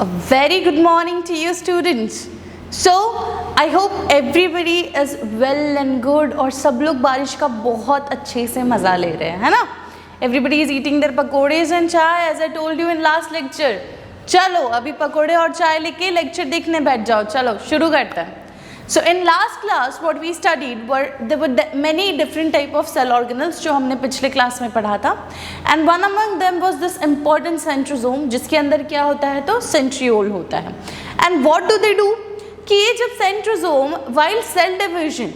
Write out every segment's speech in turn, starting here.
A very good morning to you students. So I hope everybody is well and good और सब लोग बारिश का बहुत अच्छे से मज़ा ले रहे हैं, है ना? Everybody is eating their pakodes and chai as I told you in last lecture. चलो अभी पकोड़े और चाय लेके लेक्चर देखने बैठ जाओ. चलो शुरू करते हैं. So in last class what we studied there were many different type of cell organelles जो हमने पिछले क्लास में पढ़ा था, and one among them was this important centrosome जिसके अंदर क्या होता है तो centriole होता है. And what do they do कि ये जब centrosome while cell division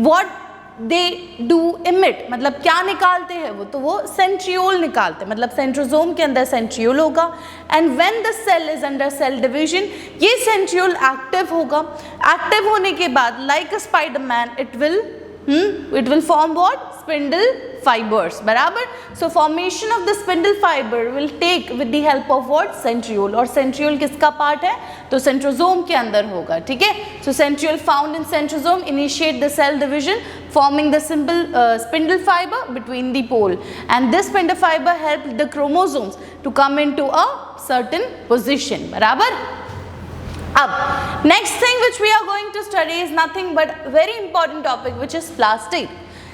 what they do emit, मतलब क्या निकालते हैं वो centriole निकालते हैं, मतलब centrosome के अंदर centriole होगा, and when the cell is under cell division ये centriole active होगा. Active होने के बाद like a Spider-Man it will form what? Spindle fibers, बराबर. So formation of the spindle fiber will take with the help of what? Centriole. और centriole किसका part है तो centrosome के अंदर होगा, ठीक है. So centriole found in centrosome initiate the cell division forming the spindle fiber between the pole, and this spindle fiber help the chromosomes to come into a certain position, बराबर. अब next thing which we are going to study is nothing but very important topic which is plastid.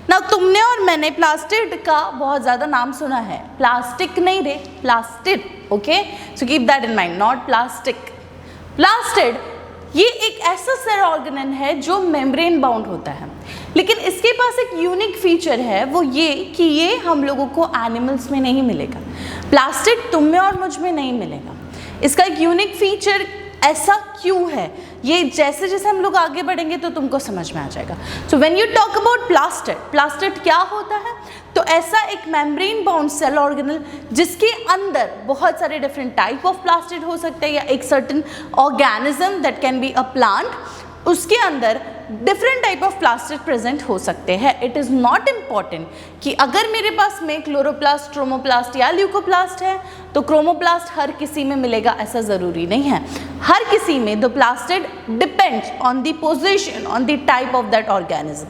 Now तुमने और मैंने plastid का बहुत ज़्यादा नाम सुना है, प्लास्टिक नहीं रे, plastid, okay. So keep that in mind, not plastic. Plastid ये एक ऐसा सेल ऑर्गेनल है जो मेम्ब्रेन बाउंड होता है, लेकिन इसके पास एक यूनिक फीचर है, वो ये कि ये हम लोगों को एनिमल्स में नहीं मिलेगा. प्लास्टिड तुम में और मुझ में नहीं मिलेगा. इसका एक यूनिक फीचर ऐसा क्यों है ये जैसे जैसे हम लोग आगे बढ़ेंगे तो तुमको समझ में आ जाएगा. So when you talk about plastid क्या होता है तो ऐसा एक मेम्ब्रेन बाउंड सेल ऑर्गेनल जिसके अंदर बहुत सारे डिफरेंट टाइप ऑफ प्लास्टिड हो सकते हैं या एक certain organism that can be a plant, उसके अंदर different type of plastid present हो सकते हैं. इट इज़ नॉट इम्पॉर्टेंट कि अगर मेरे पास में क्लोरोप्लास्ट, ट्रोमोप्लास्ट या ल्यूकोप्लास्ट है तो क्रोमोप्लास्ट हर किसी में मिलेगा, ऐसा ज़रूरी नहीं है. हर किसी में the plastid depends on the position, on the type of that organism.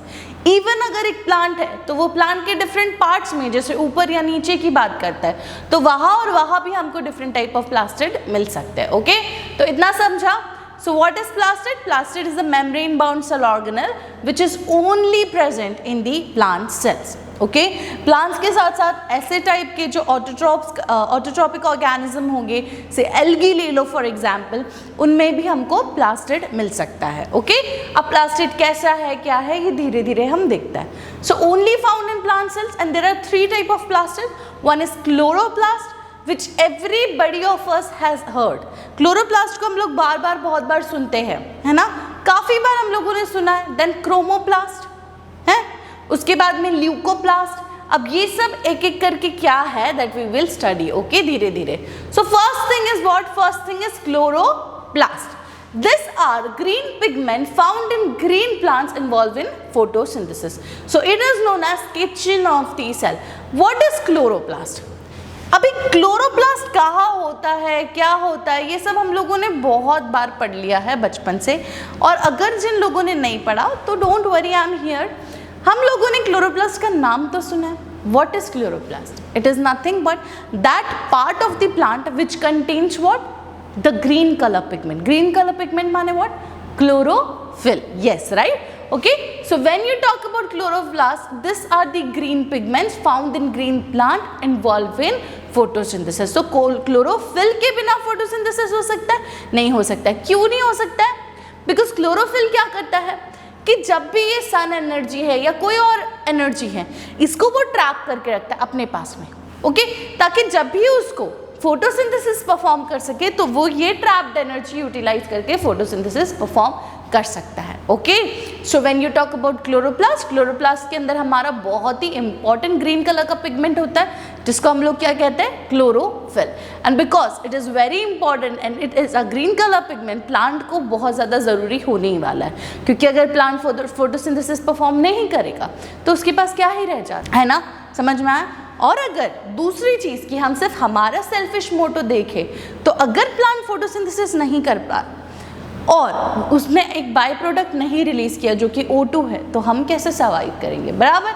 Even अगर एक प्लांट है तो वो प्लांट के डिफरेंट पार्ट्स में जैसे ऊपर या नीचे की बात करता है तो वहाँ और वहाँ भी हमको डिफरेंट टाइप ऑफ प्लास्टिड मिल सकते हैं, ओके. तो इतना समझा. So what is plastid? Plastid is a membrane bound cell organelle which is only present in the plant cells. Okay? Plants के साथ साथ ऐसे टाइप के जो ऑटोट्रॉपिक ऑर्गेनिज्म होंगे, से एल्गी ले लो फॉर एग्जाम्पल, उनमें भी हमको प्लास्टिड मिल सकता है. ओके. अब प्लास्टिड कैसा है क्या है ये धीरे धीरे हम देखते हैं. So only found in plant cells and there are 3 type of plastid. One is chloroplast which everybody of us has heard. Chloroplast को हम लोग बार बार बहुत बार सुनते हैं, है ना, काफ़ी बार हम लोगों ने सुना है. देन क्रोमोप्लास्ट है, उसके बाद में ल्यूकोप्लास्ट. अब ये सब एक एक करके क्या है that we will study, okay, धीरे धीरे. So first thing is what? First thing is chloroplast. These are green pigment found in green plants involved in photosynthesis. So it is known as kitchen of the cell. What is chloroplast? अभी chloroplast कहाँ होता है, क्या होता है, ये सब हम लोगों ने बहुत बार पढ़ लिया है बचपन से, और अगर जिन लोगों ने नहीं पढ़ा तो don't worry, I am here. हम लोगों ने क्लोरोप्लास्ट का नाम तो सुना है. What is chloroplast? It is nothing but that part of the plant which contains what? The green colour pigment. Green colour pigment माने what? Chlorophyll. Yes, right. Okay, so when you talk about chloroplast, these are the green pigments found in green plant involved in photosynthesis. So chlorophyll के बिना photosynthesis हो सकता है? नहीं हो सकता है. क्यों नहीं हो सकता है? Because chlorophyll क्या करता है कि जब भी ये सन एनर्जी है या कोई और एनर्जी है इसको वो ट्रैप करके रखता है अपने पास में, ओके, ताकि जब भी उसको फोटोसिंथेसिस परफॉर्म कर सके तो वो ये ट्रैप्ड एनर्जी यूटिलाइज करके फोटोसिंथेसिस परफॉर्म कर सकता है. Okay. So when you talk about chloroplast, chloroplast के अंदर हमारा बहुत ही इंपॉर्टेंट ग्रीन कलर का पिगमेंट होता है जिसको हम लोग क्या कहते हैं? Chlorophyll. And because it is very important and it is a green colour pigment, plant को बहुत ज़्यादा ज़रूरी होने ही वाला है, क्योंकि अगर प्लांट फोटोसिंथेसिस परफॉर्म नहीं करेगा तो उसके पास क्या ही रह जाता है ना. समझ में आया? और अगर दूसरी चीज़ कि हम सिर्फ हमारा सेल्फिश मोटो देखें तो अगर प्लांट फोटोसिंथेसिस नहीं कर पा और उसमें एक बाय प्रोडक्ट नहीं रिलीज़ किया जो कि O2 है तो हम कैसे सर्वाइव करेंगे, बराबर.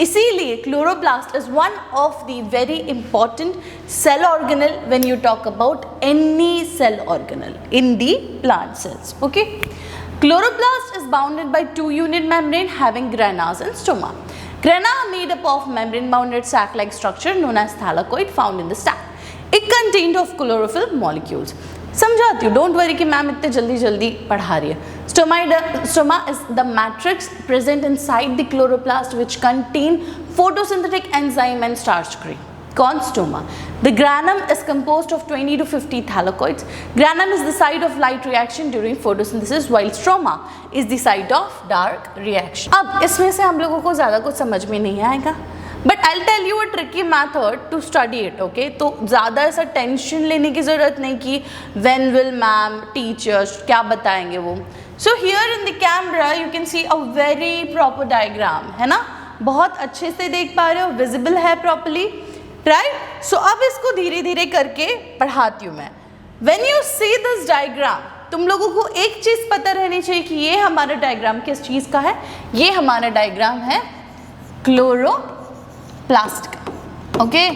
इसीलिए chloroplast is one of the very important cell organelle when you talk about any cell organelle in the plant cells. Okay, chloroplast is bounded by two unit membrane having granas and stoma. Grana are made up of membrane bounded sac like structure known as thylakoid found in the sac. It contained of chlorophyll molecules. समझाती हूँ, don't worry कि ma'am इतने जल्दी जल्दी पढ़ा रही है. Stoma is the matrix present inside the chloroplast which contain photosynthetic enzyme and starch grain. कौन? Stoma. The granum is composed of 20 to 50 thylakoids. Granum is the site of light reaction during photosynthesis while stroma is the site of dark reaction. अब इसमें से हम लोगों को ज़्यादा कुछ समझ में नहीं आएगा, but I tell you a tricky method to study it. Okay, तो ज़्यादा ऐसा टेंशन लेने की ज़रूरत नहीं कि व्हेन विल मैम टीचर्स क्या बताएंगे वो. So here in the camera you can see a very proper diagram, है ना, बहुत अच्छे से देख पा रहे हो, विजिबल है प्रॉपरली, राइट. सो अब इसको धीरे धीरे करके पढ़ाती हूँ मैं. When you see this diagram, तुम लोगों को एक चीज़ पता रहनी चाहिए कि ये हमारा डायग्राम किस चीज़ का है. ये हमारा डायग्राम है क्लोरोप्लास्ट का. Okay,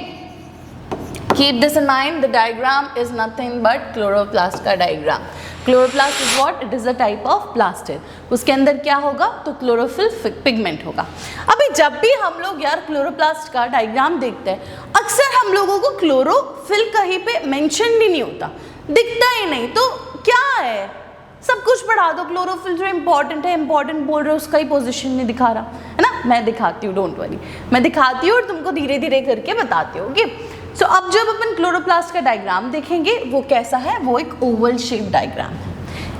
keep this in mind, the diagram is nothing but chloroplast का diagram. Chloroplast is what? It is a type of plastid. उसके अंदर क्या होगा? तो क्लोरोफिल पिगमेंट होगा. अभी जब भी हम लोग यार क्लोरोप्लास्ट का डायग्राम देखते हैं, अक्सर हम लोगों को क्लोरोफिल कहीं पे मेंशन भी नहीं होता, दिखता ही नहीं. तो क्या है, सब कुछ पढ़ा दो, क्लोरोफिल जो इंपॉर्टेंट है, इंपॉर्टेंट बोल रहे हो, उसका ही पोजीशन नहीं दिखा रहा है ना. मैं दिखाती हूँ, डोंट वरी, मैं दिखाती हूँ और तुमको धीरे धीरे करके बताती हूँ. ओके, सो अब जब अपन क्लोरोप्लास्ट का डायग्राम देखेंगे, वो कैसा है? वो एक ओवल शेप डायग्राम है,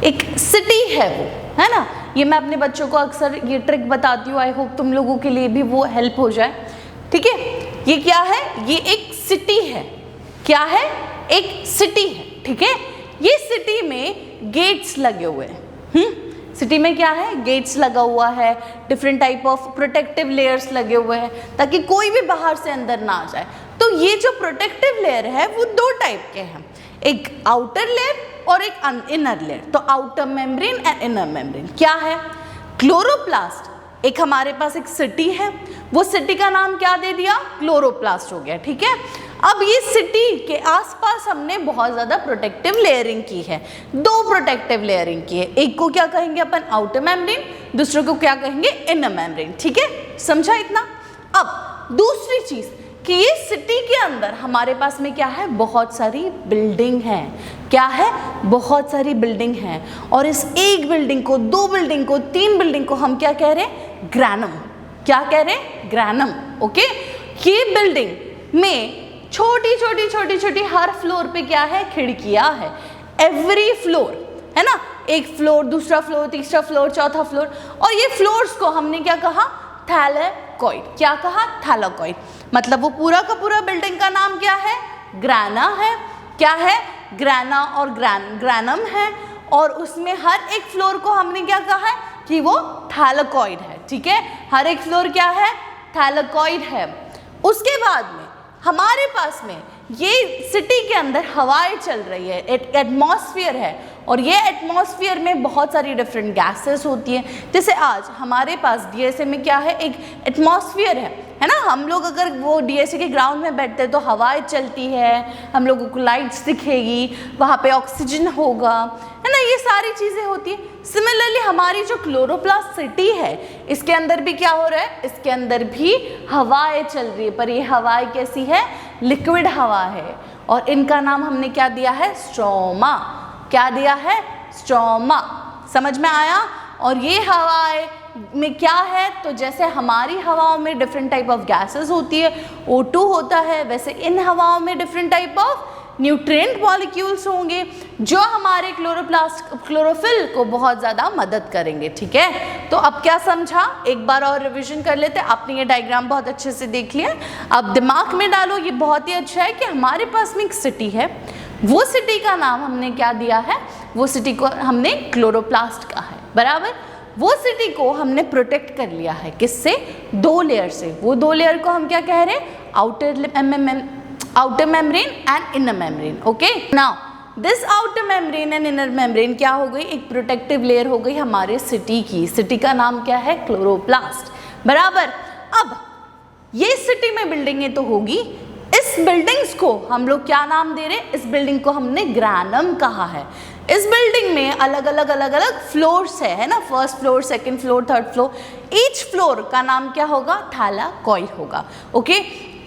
एक सिटी है वो, है ना. ये मैं अपने बच्चों को अक्सर ये ट्रिक बताती हूँ, आई होप तुम लोगों के लिए भी वो हेल्प हो जाए. ठीक है, ये क्या है? ये एक सिटी है. क्या है? एक सिटी है. ठीक है, ये सिटी में गेट्स लगे हुए हैं. सिटी में क्या है? गेट्स लगा हुआ है, different type of protective layers लगे हुए हैं ताकि कोई भी बाहर से अंदर ना आ जाए. तो ये जो प्रोटेक्टिव लेयर है वो दो टाइप के हैं, एक आउटर लेयर और एक इनर लेयर. तो outer membrane and inner membrane क्या है? क्लोरोप्लास्ट एक हमारे पास एक सिटी है, वो सिटी का नाम क्या दे दिया? क्लोरोप्लास्ट हो गया. ठीक है, अब ये सिटी के आसपास हमने बहुत ज़्यादा प्रोटेक्टिव लेयरिंग की है, दो प्रोटेक्टिव लेयरिंग की है. एक को क्या कहेंगे अपन? आउटर मेम्ब्रेन, दूसरे को क्या कहेंगे? Inner membrane. ठीक है, समझा इतना. अब दूसरी चीज़ कि ये सिटी के अंदर हमारे पास में क्या है? बहुत सारी बिल्डिंग है. क्या है? बहुत सारी बिल्डिंग है. और इस एक बिल्डिंग को, दो बिल्डिंग को, तीन बिल्डिंग को हम क्या कह रहे हैं? ग्रैनम. क्या कह रहे हैं? ग्रैनम. ओके, ये बिल्डिंग में छोटी छोटी छोटी छोटी हर फ्लोर पे क्या है? खिड़कियां है. एवरी फ्लोर, है ना, एक फ्लोर, दूसरा फ्लोर, तीसरा फ्लोर, चौथा फ्लोर. और ये फ्लोर्स को हमने क्या कहा? थैलेकॉइड. क्या कहा? थैलेकॉइड. मतलब वो पूरा का पूरा बिल्डिंग का नाम क्या है? ग्रैना है. क्या है? ग्रैना और ग्रैनम है. और उसमें हर एक फ्लोर को हमने क्या कहा है? कि वो थैलेकॉइड है. ठीक है, हर एक फ्लोर क्या है? थैलेकॉइड है. उसके बाद में हमारे पास में ये सिटी के अंदर हवाएं चल रही है, एटमॉस्फेयर है. और ये एटमॉस्फेयर में बहुत सारी डिफरेंट गैसेस होती हैं. जैसे आज हमारे पास डीएसए में क्या है? एक एटमॉस्फेयर है ना. हम लोग अगर वो डीएसए के ग्राउंड में बैठते हैं तो हवाएं चलती है, हम लोगों को लाइट्स दिखेगी, वहाँ पे ऑक्सीजन होगा, है ना, ये सारी चीज़ें होती हैं. सिमिलरली हमारी जो क्लोरोप्लास्ट सिटी है, इसके अंदर भी क्या हो रहा है? इसके अंदर भी हवाएं चल रही है, पर ये हवाएं कैसी है? लिक्विड हवा है. और इनका नाम हमने क्या दिया है? स्ट्रोमा. क्या दिया है? स्ट्रोमा. समझ में आया? और ये हवाएं में क्या है? तो जैसे हमारी हवाओं में डिफरेंट टाइप ऑफ गैसेस होती है, O2 होता है, वैसे इन हवाओं में different type of nutrient molecules होंगे जो हमारे क्लोरोफिल को बहुत ज़्यादा मदद करेंगे. ठीक है, तो अब क्या समझा? एक बार और रिवीजन कर लेते हैं. आपने ये डायग्राम बहुत अच्छे से देख लिया, अब दिमाग में डालो. ये बहुत ही अच्छा है कि हमारे पास में एक सिटी है, वो सिटी का नाम हमने क्या दिया है? वो सिटी को हमने क्लोरोप्लास्ट कहा है. बराबर, वो सिटी को हमने प्रोटेक्ट कर लिया है. किससे? दो लेयर से. वो दो लेयर को हम क्या कह रहे हैं? Outer membrane and inner membrane. Okay, now this outer membrane and inner membrane क्या हो गई? एक प्रोटेक्टिव लेयर हो गई हमारे सिटी की. सिटी का नाम क्या है? क्लोरोप्लास्ट. बराबर. अब ये सिटी में बिल्डिंगें तो होगी, इस बिल्डिंग्स को हम लोग क्या नाम दे रहे हैं, इस बिल्डिंग को हमने ग्रैनम कहा है। इस बिल्डिंग में अलग अलग फ्लोर्स है ना, first floor, second floor, third floor, each floor का नाम क्या होगा, थैलाकॉइड होगा। ओके,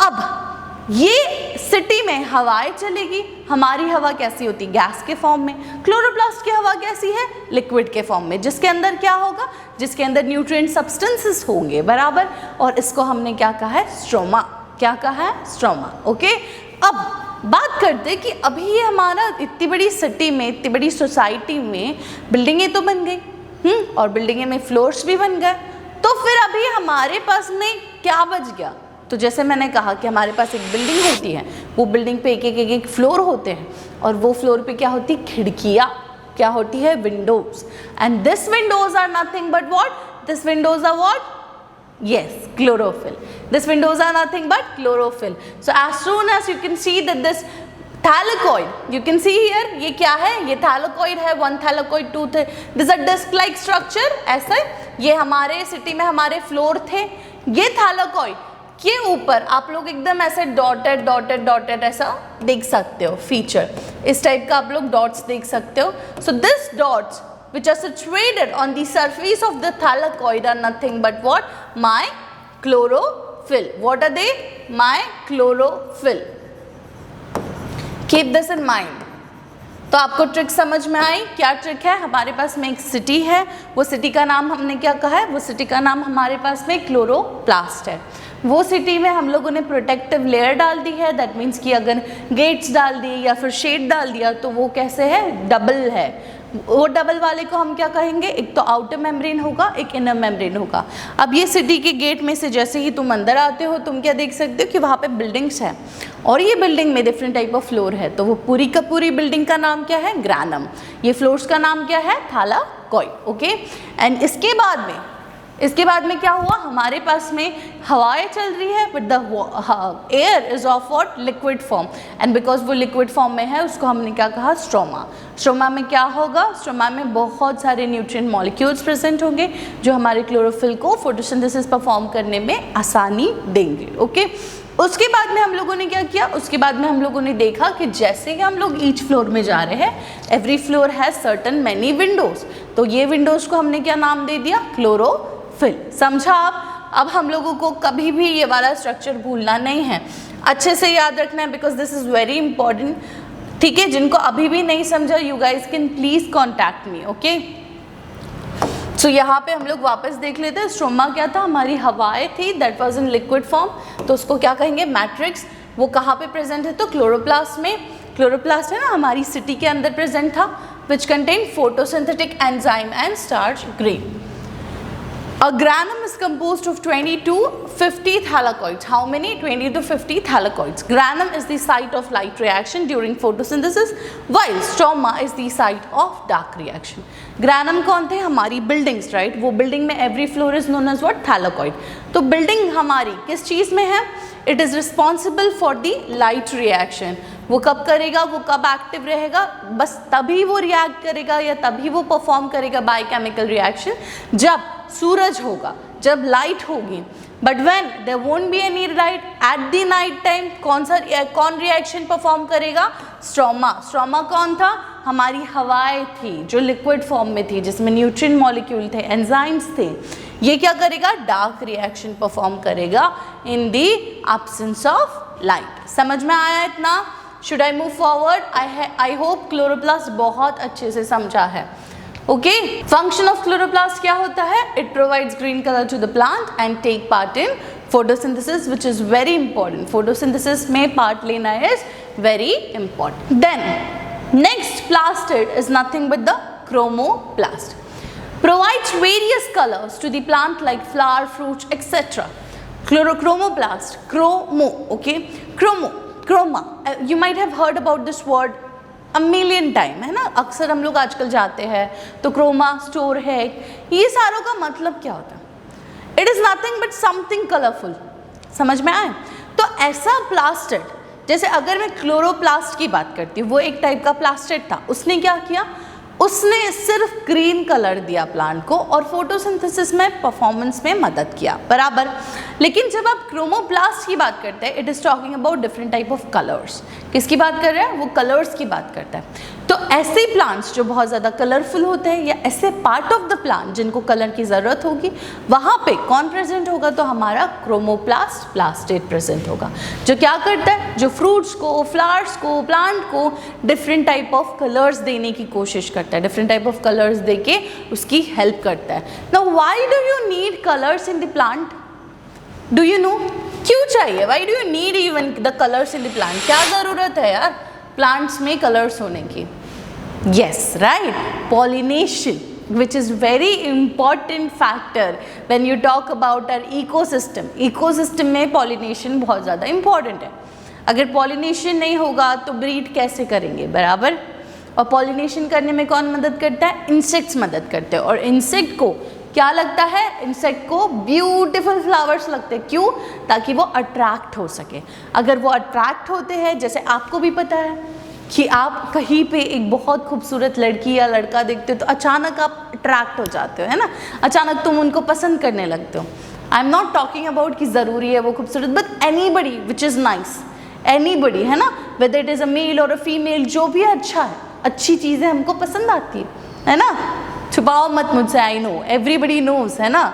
अब ये सिटी में हवाएं चलेगी, हमारी हवा कैसी होती है, गैस के फॉर्म में, क्लोरोप्लास्ट की हवा कैसी है, लिक्विड के फॉर्म में, जिसके अंदर क्या होगा, जिसके अंदर न्यूट्रिएंट सब्सटेंसेस होंगे, बराबर, और इसको हमने क्या कहा है, स्ट्रोमा, क्या कहा है, स्ट्रोमा। ओके, अब बात करते हैं कि अभी ये हमारा इतनी बड़ी सिटी में, इतनी बड़ी सोसाइटी में बिल्डिंगें तो बन गई, और बिल्डिंगें में फ्लोर्स भी बन गए, तो फिर अभी हमारे पास में क्या बच गया, तो जैसे मैंने कहा कि हमारे पास एक बिल्डिंग होती है, वो बिल्डिंग पे एक फ्लोर होते हैं, और वो फ्लोर पे क्या होती, खिड़कियाँ, क्या होती है, windows, and this windows are nothing but what, this windows are what, yes, chlorophyll. These windows are nothing but chlorophyll. So as soon as you can see that this thylakoid, you can see here, ये क्या है, ये thylakoid है, one thylakoid, two थे, this is a disc like structure, ऐसा, ये हमारे city में हमारे फ्लोर थे, ये thylakoid के ऊपर आप लोग एकदम ऐसे डॉटेड डॉटेड डॉटेड ऐसा देख सकते हो, फीचर इस टाइप का आप लोग डॉट्स देख सकते हो। So this dots which are situated on the surface of the thylakoid are nothing but what, my chlorophyll. What are they, my chlorophyll. Keep this in mind. तो आपको ट्रिक समझ में आई, क्या ट्रिक है, हमारे पास में एक सिटी है, वो सिटी का नाम हमने क्या कहा है, वो सिटी का नाम हमारे पास में क्लोरोप्लास्ट है। वो सिटी में हम लोगों ने प्रोटेक्टिव लेयर डाल दी है, दैट मीन्स कि अगर गेट्स डाल दिए या फिर शेड डाल दिया तो वो कैसे है, डबल है, वो डबल वाले को हम क्या कहेंगे, एक तो आउटर मेम्ब्रेन होगा, एक इनर मेम्ब्रेन होगा। अब ये सिटी के गेट में से जैसे ही तुम अंदर आते हो, तुम क्या देख सकते हो कि वहाँ पे बिल्डिंग्स है, और ये बिल्डिंग में डिफरेंट टाइप ऑफ फ्लोर है, तो वो पूरी का पूरी बिल्डिंग का नाम क्या है, ग्रैनम, ये फ्लोर्स का नाम क्या है, थैलाकॉइड। ओके, एंड इसके बाद में क्या हुआ, हमारे पास में हवाएं चल रही है, but the air is of what, liquid form, and because वो लिक्विड फॉर्म में है, उसको हमने क्या कहा, स्ट्रोमा। स्ट्रोमा में क्या होगा, स्ट्रोमा में बहुत सारे न्यूट्रिएंट मॉलिक्यूल्स प्रेजेंट होंगे जो हमारे क्लोरोफिल को फोटोसिंथेसिस परफॉर्म करने में आसानी देंगे। ओके, उसके बाद में हम लोगों ने क्या किया, उसके बाद में हम लोगों ने देखा कि जैसे कि हम लोग ईच फ्लोर में जा रहे हैं, every floor has certain many Windows, तो ये विंडोज को हमने क्या नाम दे दिया, क्लोरोफिल। समझा आप? अब हम लोगों को कभी भी ये वाला स्ट्रक्चर भूलना नहीं है, अच्छे से याद रखना है, because this is very important. ठीक है, जिनको अभी भी नहीं समझा, you guys can please contact me. Okay, so यहाँ पे हम लोग वापस देख लेते हैं, स्ट्रोमा क्या था, हमारी हवाएं थी, that was in liquid form, तो उसको क्या कहेंगे, मैट्रिक्स। वो कहाँ पे प्रेजेंट है, तो क्लोरोप्लास्ट में, क्लोरोप्लास्ट है ना हमारी सिटी के अंदर प्रेजेंट था, which contain photosynthetic enzyme and starch grain. A granum is composed of 20 to 50 thylakoids. How many? 20 to 50 thylakoids. Granum is the site of light reaction during photosynthesis, while stroma is the site of dark reaction. Granum कौन थे, हमारी buildings, right? वो building में every floor is known as what? Thylakoid. तो building हमारी किस चीज़ में है? It is responsible for the light reaction. वो कब करेगा, वो कब एक्टिव रहेगा, बस तभी वो रिएक्ट करेगा या तभी वो परफॉर्म करेगा बायोकेमिकल रिएक्शन जब सूरज होगा, जब लाइट होगी। But when there won't be any light at the night time, कौन रिएक्शन परफॉर्म करेगा, स्ट्रोमा। स्ट्रोमा कौन था, हमारी हवाएं थी जो लिक्विड फॉर्म में थी, जिसमें न्यूट्रिएंट मॉलिक्यूल थे, एंजाइम्स थे। ये क्या करेगा, डार्क रिएक्शन परफॉर्म करेगा in the absence of light. समझ में आया इतना? Should I move forward? I hope chloroplast बहुत अच्छे से समझा है। ओके, फंक्शन ऑफ क्लोरोप्लास्ट क्या होता है, it provides green colour to the plant and take part in photosynthesis, which is very important. Photosynthesis में पार्ट लेना is very important. Then next plastid is nothing but the chromoplast. Provides various colors to the plant like flower, fruits, etc. Chromoplast, chromo, okay, chroma. You might have heard about this word a million time, है ना, अक्सर हम लोग आजकल जाते हैं तो Croma store है, ये सारों का मतलब क्या होता है, it is nothing but something colourful. समझ में आए? तो ऐसा प्लास्टिड, जैसे अगर मैं क्लोरोप्लास्ट की बात करती हूँ, वो एक टाइप का प्लास्टिड था, उसने क्या किया, उसने सिर्फ ग्रीन कलर दिया प्लांट को और फोटोसिंथेसिस में परफॉर्मेंस में मदद किया, बराबर। लेकिन जब आप क्रोमोप्लास्ट की बात करते हैं, it is talking about different type of colours. किसकी बात कर रहे हैं? वो कलर्स की बात करता है। तो ऐसे प्लांट्स जो बहुत ज़्यादा कलरफुल होते हैं या ऐसे पार्ट ऑफ द प्लांट जिनको कलर की ज़रूरत होगी, वहाँ पे कौन प्रेजेंट होगा? तो हमारा क्रोमोप्लास्ट प्लास्टेड प्रेजेंट होगा, जो क्या करता है? जो फ्रूट्स को, फ्लावर्स को, प्लांट को डिफरेंट टाइप ऑफ कलर्स देने की कोशिश करता है, डिफरेंट टाइप ऑफ कलर्स देके उसकी हेल्प करता है। Now why do you need colours in the plant? Do you know? क्यों चाहिए? Why do you need even the colours in the plant? क्या ज़रूरत है यार प्लांट्स में कलर्स होने की? Yes, right. Pollination, which is very important factor when you talk about our ecosystem. Ecosystem में pollination बहुत ज़्यादा important है। अगर pollination नहीं होगा तो breed कैसे करेंगे, बराबर? और pollination करने में कौन मदद करता है? Insects मदद करते हैं। और insect को क्या लगता है? इंसेक्ट को ब्यूटीफुल फ्लावर्स लगते हैं। क्यों? ताकि वो अट्रैक्ट हो सके। अगर वो अट्रैक्ट होते हैं, जैसे आपको भी पता है कि आप कहीं पे एक बहुत खूबसूरत लड़की या लड़का देखते हो तो अचानक आप अट्रैक्ट हो जाते हो, है ना? अचानक तुम उनको पसंद करने लगते हो। I am not talking about कि ज़रूरी है वो खूबसूरत, but anybody which is nice, anybody, है ना? Whether it is a male और अ फीमेल, जो भी अच्छा है, अच्छी चीज़ें हमको पसंद आती है ना? छुपाओ मत मुझसे, आई नो, एवरीबडी नोज, है ना?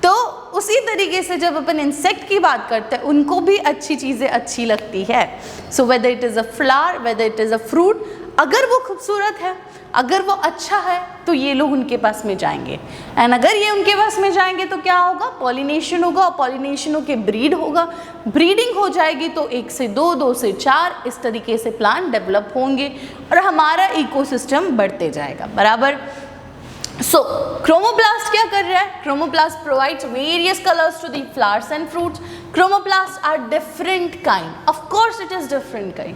तो उसी तरीके से जब अपन इंसेक्ट की बात करते हैं, उनको भी अच्छी चीज़ें अच्छी लगती है। So whether it is a flower, weather it is a fruit, अगर वो खूबसूरत है, अगर वो अच्छा है, तो ये लोग उनके पास में जाएंगे। एंड अगर ये उनके पास में जाएंगे तो क्या होगा? पॉलिनेशन होगा, और पॉलिनेशन होके ब्रीड होगा, ब्रीडिंग हो जाएगी तो 1 से 2, 2 से 4, इस तरीके से प्लांट डेवलप होंगे और हमारा इकोसिस्टम बढ़ते जाएगा, बराबर। So, chromoplast क्या कर रहा है? Chromoplast provides various colors to the flowers and fruits. Chromoplasts are different kind. Of course, it is different kind.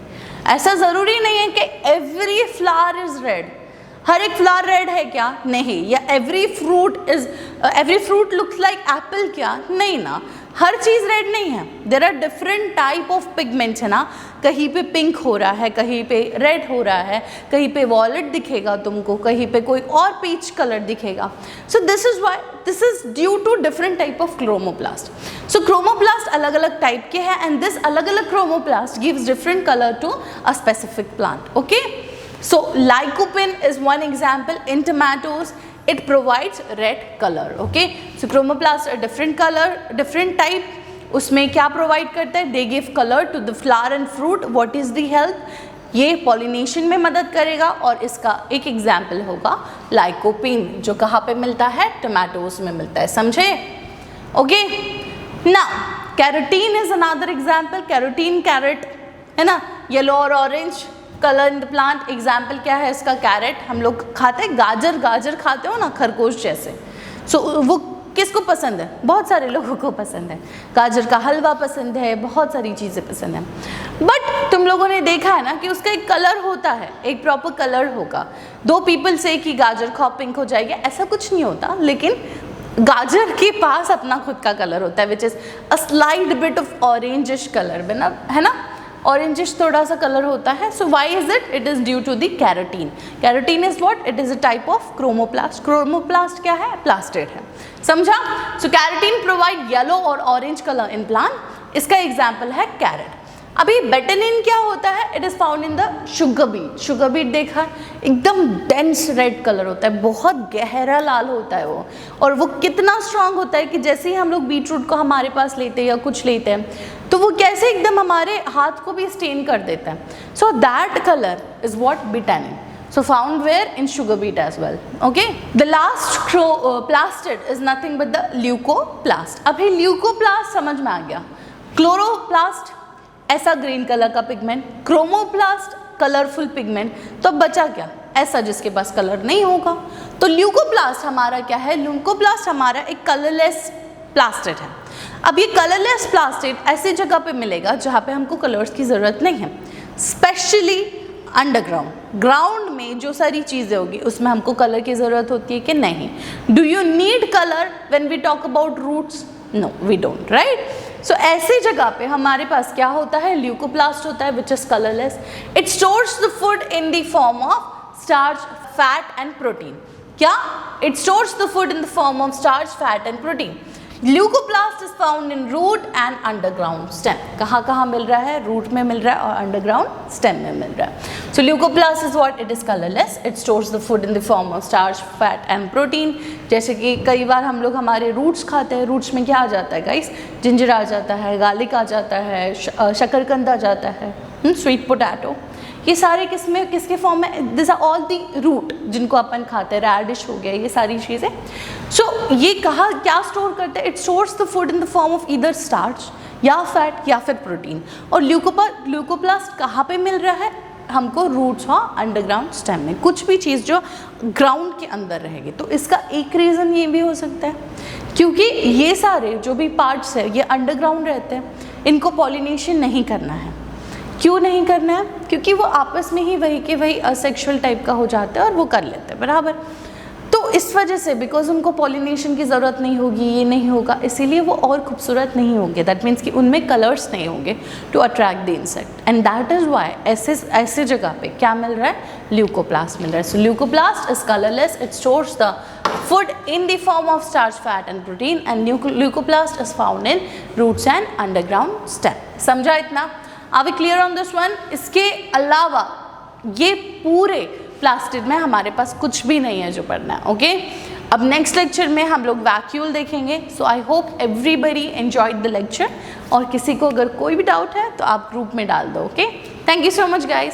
ऐसा ज़रूरी नहीं है कि every flower is red. हर एक फ्लावर रेड है क्या? नहीं। या every fruit looks like apple क्या? नहीं ना, हर चीज़ रेड नहीं है। There are different type of pigments, है ना? कहीं पे पिंक हो रहा है, कहीं पे रेड हो रहा है, कहीं पे वॉयलेट दिखेगा तुमको, कहीं पे कोई और पीच कलर दिखेगा। So this is due to different type of chromoplast. So chromoplast अलग अलग टाइप के हैं एंड दिस अलग अलग chromoplast gives different colour to a specific plant. Okay, so lycopene is one example in tomatoes. It provides red color. Okay, so chromoplasts are different color, different type. उसमें क्या provide करता है? They give color to the flower and fruit. What is the help? ये pollination में मदद करेगा और इसका एक एग्जाम्पल होगा lycopene, जो कहाँ पे मिलता है? टमाटोज में मिलता है, समझे? Okay, now carotene is another example. Carotene, carrot, है ना? येलो और orange colour in the plant. Example क्या है इसका? कैरेट। हम लोग खाते हैं गाजर खाते हो ना, खरगोश जैसे। सो वो किसको पसंद है? बहुत सारे लोगों को पसंद है। गाजर का हलवा पसंद है, बहुत सारी चीज़ें पसंद है। बट तुम लोगों ने देखा है ना कि उसका एक कलर होता है, एक प्रॉपर कलर होगा। 2 पीपल से कि गाजर खाओ पिंक हो जाएगी, ऐसा कुछ नहीं होता। लेकिन गाजर के पास अपना खुद का कलर होता है, which is a slight bit of orangish colour, है ना? ऑरेंजिश थोड़ा सा कलर होता है। So why is it? It is due to the carotene. Carotene is what? It is a type of chromoplast. Chromoplast क्या है? प्लास्टेड है, समझा? सो कैरोटीन प्रोवाइड येलो और ऑरेंज कलर इन प्लांट। इसका एग्जाम्पल है carrot. अभी betanin क्या होता है? It is found in the sugar beat. Sugar beet देखा है, एकदम डेंस रेड कलर होता है, बहुत गहरा लाल होता है वो। और वो कितना स्ट्रांग होता है कि जैसे ही हम लोग बीट रूट को हमारे पास लेते हैं या कुछ लेते हैं तो वो कैसे एकदम हमारे हाथ को भी स्टेन कर देता है। So that colour is what? Betanin. So found where? In sugar beet as well. Okay. The last plastid is nothing but the leucoplast. अभी leucoplast समझ में आ गया। Chloroplast ऐसा ग्रीन कलर का पिगमेंट, क्रोमोप्लास्ट कलरफुल पिगमेंट, तो अब बचा क्या? ऐसा जिसके पास कलर नहीं होगा। तो ल्यूकोप्लास्ट हमारा क्या है? ल्यूकोप्लास्ट हमारा एक कलरलेस प्लास्टिड है। अब ये कलरलेस प्लास्टिड ऐसी जगह पे मिलेगा जहाँ पे हमको कलर्स की ज़रूरत नहीं है, स्पेशली अंडरग्राउंड। ग्राउंड में जो सारी चीज़ें होगी उसमें हमको कलर की ज़रूरत होती है कि नहीं? Do you need colour when we talk about roots? No, we don't, right? So ऐसी जगह पे हमारे पास क्या होता है? ल्यूकोप्लास्ट होता है which is colourless. It stores the food in the form of starch, fat and protein. क्या? It stores the food in the form of starch, fat and protein. Leucoplast is found in root and underground stem. कहाँ मिल रहा है? Root में मिल रहा है और underground stem में मिल रहा है. So leucoplast is what? It is colorless. It stores the food in the form of starch, fat and protein. जैसे कि कई बार हम लोग हमारे रूट्स खाते हैं. रूट्स में क्या आ जाता है गाइस? जिंजर आ जाता है, गार्लिक आ जाता है, शकरकंद आ जाता है, स्वीट पोटैटो. ये सारे किसके फॉर्म में? This are all the root जिनको अपन खाते हैं. रेडिश हो गया, ये सारी चीज़ें. सो ये क्या स्टोर करते हैं? It stores the food in the form of either starch या फैट या फिर प्रोटीन. और ल्यूकोप्लास्ट कहाँ पे मिल रहा है हमको? रूट्स और अंडरग्राउंड स्टेम में. कुछ भी चीज़ जो ग्राउंड के अंदर रहेगी. तो इसका एक रीज़न ये भी हो सकता है क्योंकि ये सारे जो भी पार्ट्स है ये अंडरग्राउंड रहते हैं. इनको पॉलिनेशन नहीं करना है. क्यों नहीं करना है? क्योंकि वो आपस में ही वही के वही असेक्सुअल टाइप का हो जाता है और वो कर लेते हैं बराबर. तो इस वजह से बिकॉज उनको पॉलिनेशन की ज़रूरत नहीं होगी, ये नहीं होगा, इसीलिए वो और खूबसूरत नहीं होंगे. दैट मीन्स कि उनमें कलर्स नहीं होंगे to attract the insect. And that is why ऐसे जगह पे क्या मिल रहा है? ल्यूकोप्लास्ट मिल रहा है. So leucoplast is colourless. It stores the food in the form of starch, fat and protein, and leucoplast is found in roots and underground stem. समझा इतना? Are we clear on this one? इसके अलावा ये पूरे plastid में हमारे पास कुछ भी नहीं है जो पढ़ना है. ओके, अब नेक्स्ट लेक्चर में हम लोग वैक्यूल देखेंगे. So I hope everybody enjoyed the lecture. और किसी को अगर कोई भी डाउट है तो आप ग्रुप में डाल दो. Okay, thank you so much guys.